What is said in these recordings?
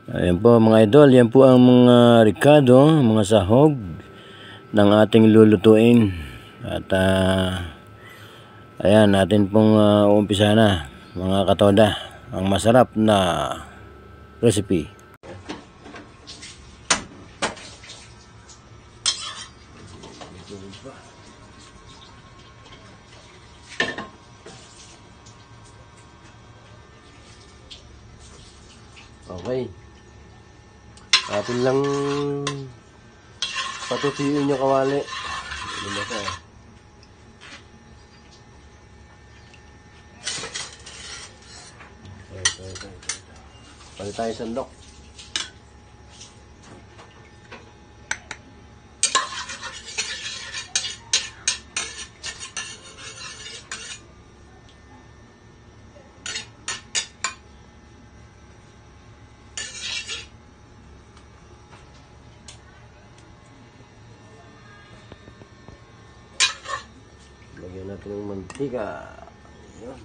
Ayan po mga idol, yan po ang mga ricado, mga sahog ng ating lulutuin. At ayan, natin pong umpisa na mga katoda, ang masarap na recipe. Okay. Atin lang patutuyin yung kawali. Pali tayo sandok. Lagyan natin ng mantika. Ayan.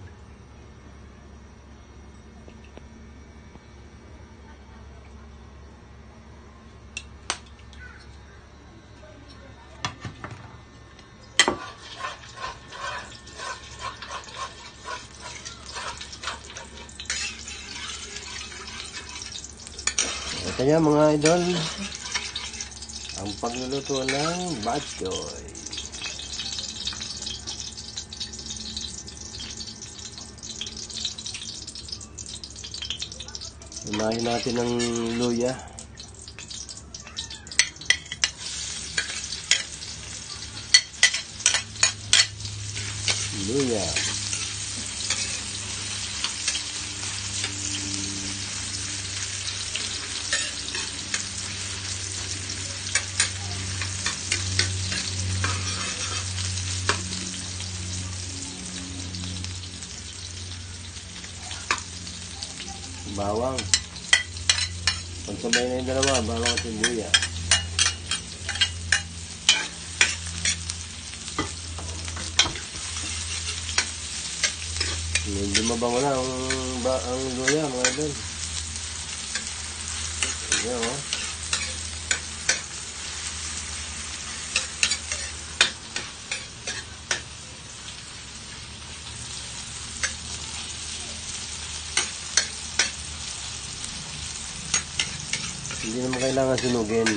Ito yan mga idol, ang pagluluto ng bok choy. Imahin natin ng luya. Luya. Bawang. Pagsabay na yung dalawa, bawang at sibuyas. Medyo mabango na ang luya mga idol. Ayan o. Hindi naman kailangan sunugin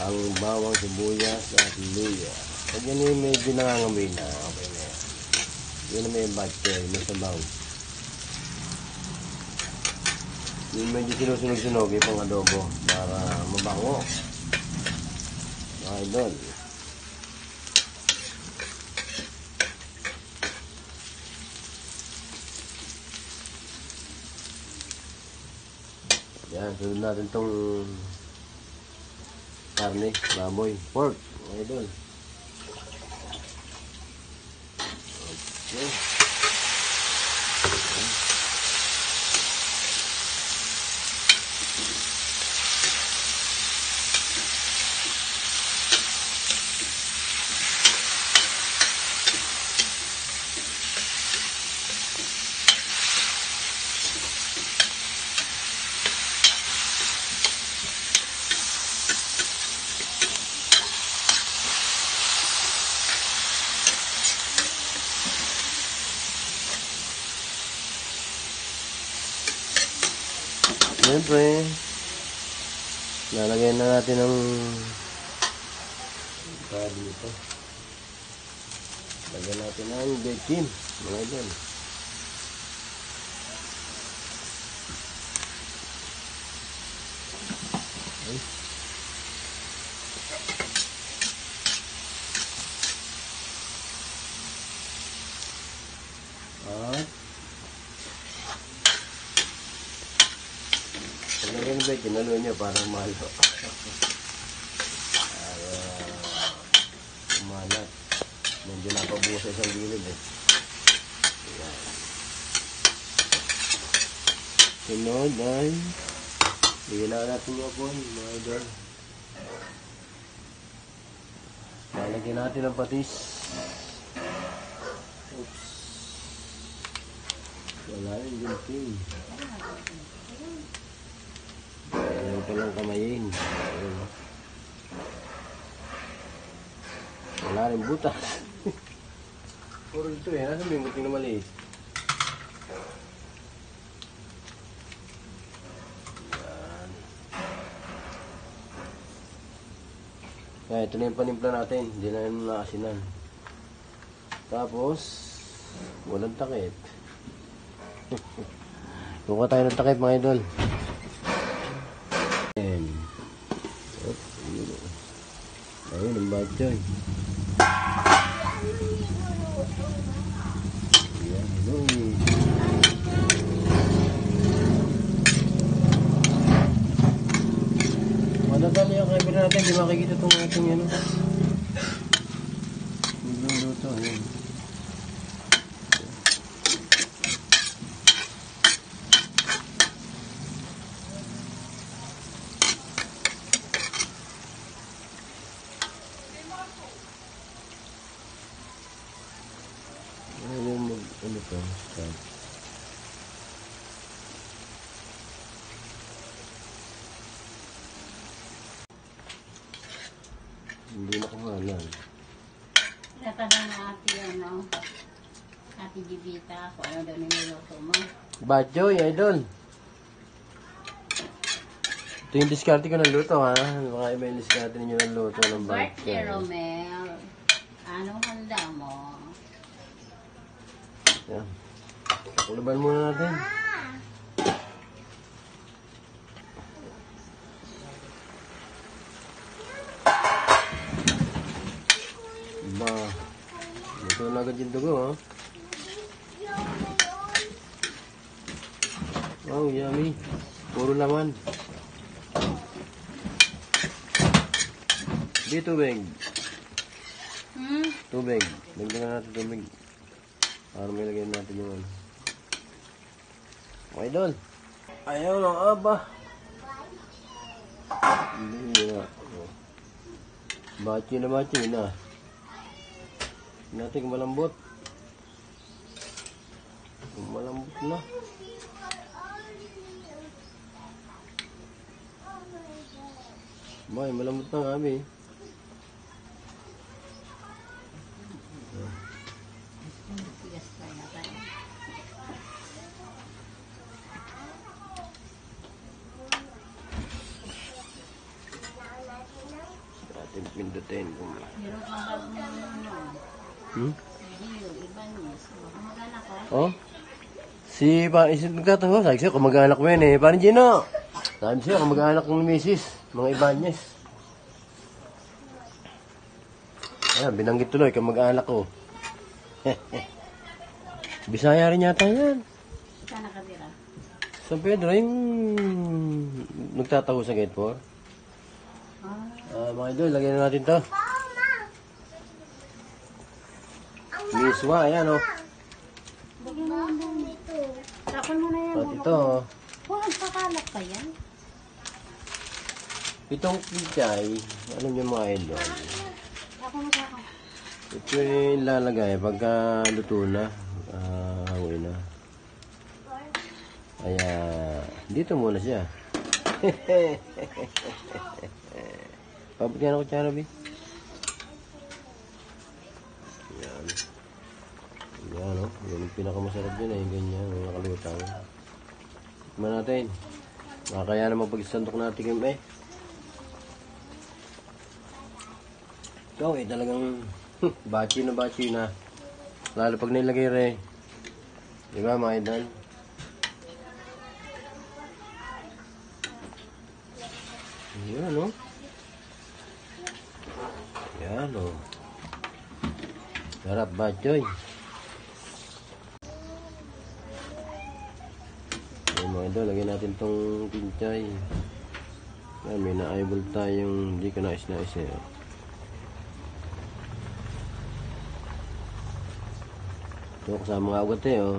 ang bawang, sibuyas at luya. Pag yan ay medyo nangangamoy na, okay na yan. Yun na may bok choy, may sabaw. Yung medyo sinusunog-sunog pang adobo para mabango. Mga idol. Yan, sunod natin itong karne, baboy, pork, mga idol. Okay. Siyempre, lalagyan na natin ng dito. Lagyan natin ng bacon, mga idol. Okay. Lagyan ng bacon, ano nyo, parang malo. Umalat. Medyo napabusa isang gilid eh. Ayan. Sunod ay bigyan natin yung apon, mga idol. Lalagyan natin ang patis. Oops. Wala yung ginting. Ayaw palang kamayin. Ayun. Wala rin butas. Puro ito eh. Nasaan yung buting na maliit? Yan. Yan, ito na yung panimpla natin. Hindi na yung naasinan. Tapos, walang takip. Buka tayo ng takip mga idol. Ayan. Ayun, ang batchoy. Ayan, ayun. Madadali yung camera natin. Di makikita itong ating ano. Nagluluto. Ayan. Ano to? Start. Hindi na kumalan. Natanong na ate Gibita, kung ano daw niluluto mo. Batchoy, idol. Ito yung diskarte ko ng luto, ha? Baka may diskarte ninyo ng luto ng batchoy. Birthday, Romel. Anong handa mo? Yan. Kulaban muna natin. Ba, ito na agad yung dugo, ha? Wow, yummy. Puro laman. Di tubig. Tubig. Dagdagan natin tubig. Para may lagyan natin yung ano. Okay, idol. Ayaw ng aba. Hindi na. Bachi na. Natin kung malambot. Kung malambot na. May malambot na kami. Tigas pa na tayo. Atin pindutin. Meron kang bagong ano. Gio, Ibanez. Kamag-anak ko. Oh? Si Isin nagtatango. Sabi siya, kamag-anak mo yan eh. Paano Gino? Sabi siya, kamag-anak ng misis. Mga Ibanez. Ayan, binanggit tuloy, kamag-anak ko. Bisaya rin yata yan. Saan nakatira? San Pedro, yung nagtataho sa gate 4. Mga idol, lagyan na natin to. Miswa, ayan o. Lagyan mo lang dito. Tapon mo na yan. At ito, Kung nagpakalak pa yan. itong pichay, alam niyo mga idol, Tapon mo sa ako. ito yung lalagay pagka luto na, hangoy na. Kaya, dito muna siya. Pabutin ako kutsara, B. Yan. Yan, o. Yan yung pinakamasarap dyan, eh. Ganyan, yung nakalutang. Tikman natin. Kaya naman pag-sandok natin yung ito, eh, talagang bachi na. Lalo pag nilagay re. Diba, mga idol? Yan, o. Yan, o. Sarap, bachoy. Yan, mga idol, lagyan natin tong pinchay. Yan, may na-eyeball tayong hindi ka nais-nais eh. Ito kasama nga ugat eh, oh.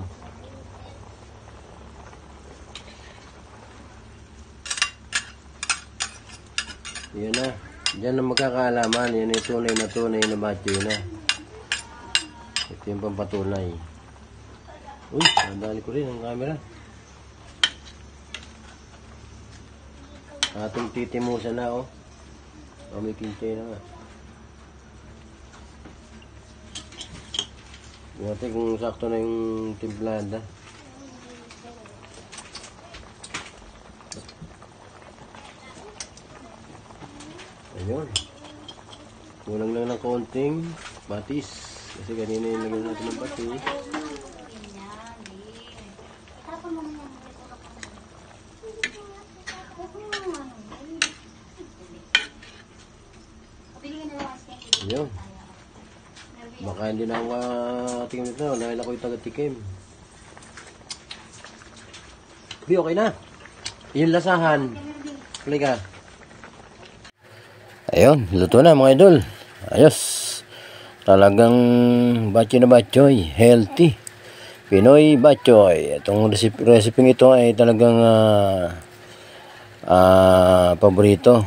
Yan na. Diyan na magkakaalaman. Yan yung tunay na batchoy na. Ito yung pampatunay. Uy, nadali ko rin ang camera. Ating titimusan na, oh. May kintay na nga. Tingnan natin kung sakto na yung timplada. Ayun. Kulang lang ng konting batis. Kasi kanina yung lagyan natin ng batis. Ayun. Baka hindi na ako tingin nito dahil ako'y taga-tikim. Bi, okay na. Yung lasahan. Halika. Ayun, luto na mga idol. Ayos. Talagang batchoy na batchoy. Healthy. Pinoy batchoy. Itong recipe ito ay talagang paborito.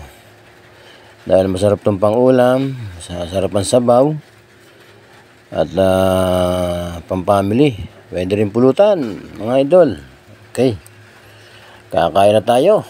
Dahil masarap itong pang-ulam, masarap ang sabaw, at pang-family. Pwede rin pulutan, mga idol. Okay. Kakain na tayo.